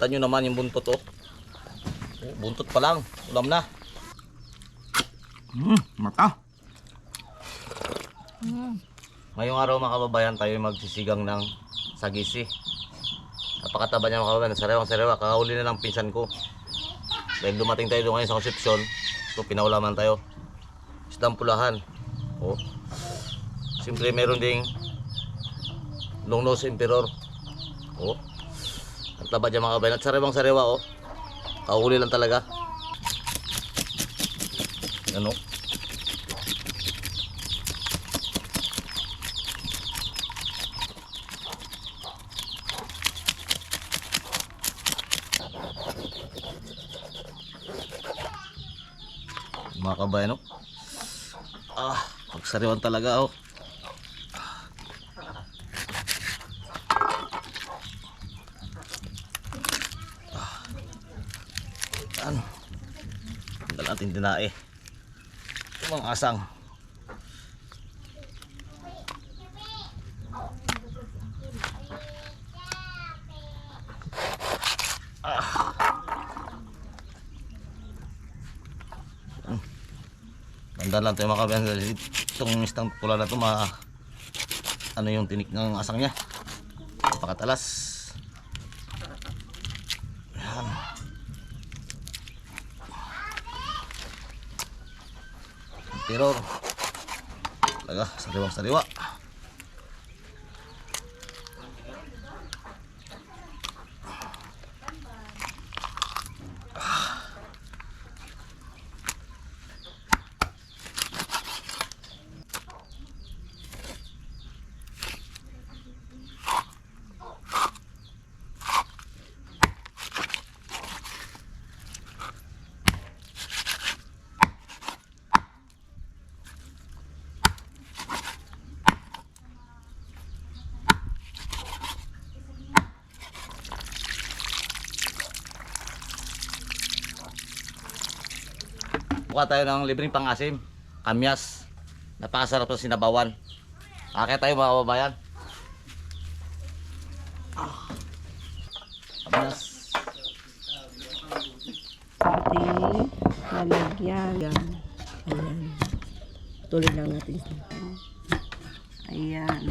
Kita nyo naman yung buntot, oh. Buntot pa lang, ulam na. Mata. Ngayong araw mga kababayan, tayo magsisigang ng sagisi. Napakataba niya mga kababayan, sariwang-sariwa. Kakahuli na lang pinsan ko. Dahil dumating tayo doon ngayon sa konsepsyon, ito pinaulaman tayo. Isdang pulahan. Oh. Siyempre meron ding longnose emperor. Oh. Ang taba niya mga kababayan, at sariwang-sariwa, oh. Kakahuli lang talaga. Ano? Mga kabayan, oh. Pagsariwan talaga, oh. Ano? Tingnan natin dinae. Ito mga asang. Tanda lang tayo mga kabayan, itong istang pula na ito, ano yung tinik ng asang niya, napakatalas. Yan. Pero talaga sariwang sariwa. Buka tayo ng libreng pang-asim, kamyas. Napakasarap sa sinabawan. Kaya tayo mga kababayan. Kamyas. Ating lalagyan. Ayan. Tuloy lang natin ito. Ayan.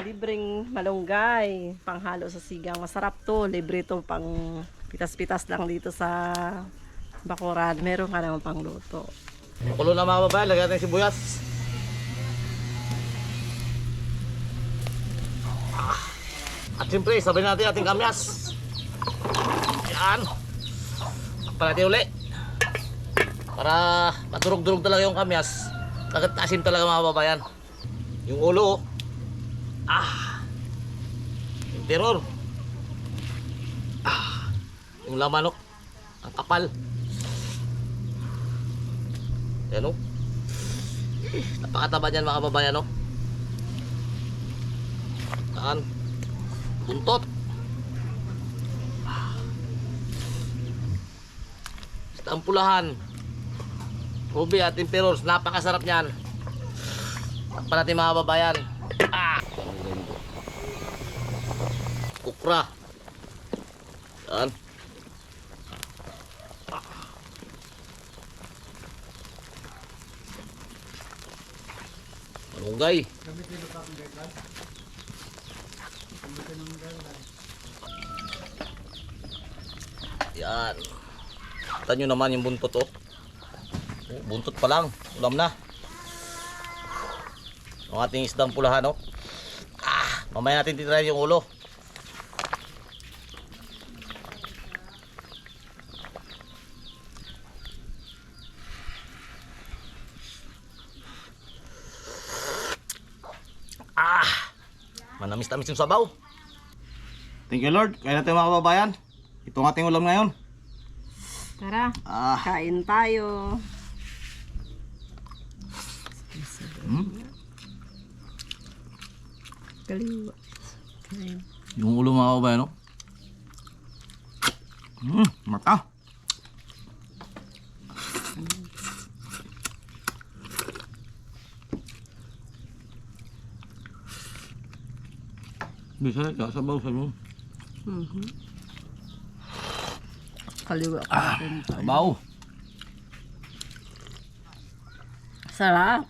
Libreng malunggay. Panghalo sa sigang. Masarap to. Libre to pang pitas-pitas lang dito sa bakuran. Meron ka naman pang luto. Kulo na mga kababayan, lagyan natin sibuyas. At siyempre, sabihin natin ating kamyas. Yan. Takpan natin uli. Para maturog-durog talaga yung kamyas. Asim talaga mga kababayan. Yung ulo, yung terror. Yung laman, ang kapal. Yan, oh. Napakataba niyan mga kababayan, oh. Saan? Buntot. Isang pulahan. Ruby at emperors. Napakasarap niyan. Takpan natin mga kababayan. Kukra. Yan. Malunggay. Yan. Kita nyo naman yung buntot, oh. Buntot pa lang, ulam na. Ang ating isdang pulahan, oh. Mamaya natin titirahin yung ulo. Manamis-tamis yung sabaw. Thank you Lord. Kaya natin mga kababayan. Ito ang ating ulam ngayon. Tara, kain tayo. Kaliwa. Yung ulo mga kababayan, no? Mata. Bisa ka sabaw sa mo. Kaliwa ka natin. Sabaw. Sarap.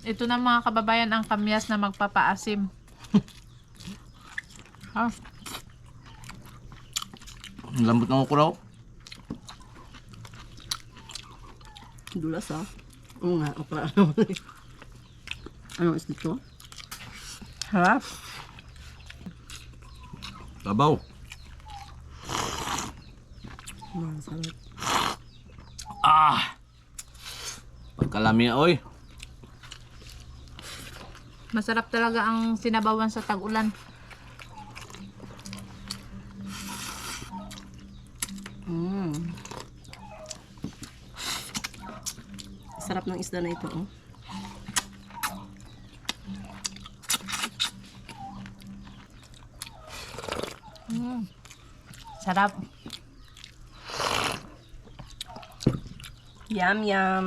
Ito na mga kababayan ang kamyas na magpapaasim. Ah, Ang lambot ng ukuraw. Dulas ah. Oo nga, okra. Ano is dito? Harap. Sabaw. Masarap. Pagkalami oy. masarap talaga ang sinabawan sa tag-ulan. Sarap ng isda na ito. Oh. Sarap. Yum, yum.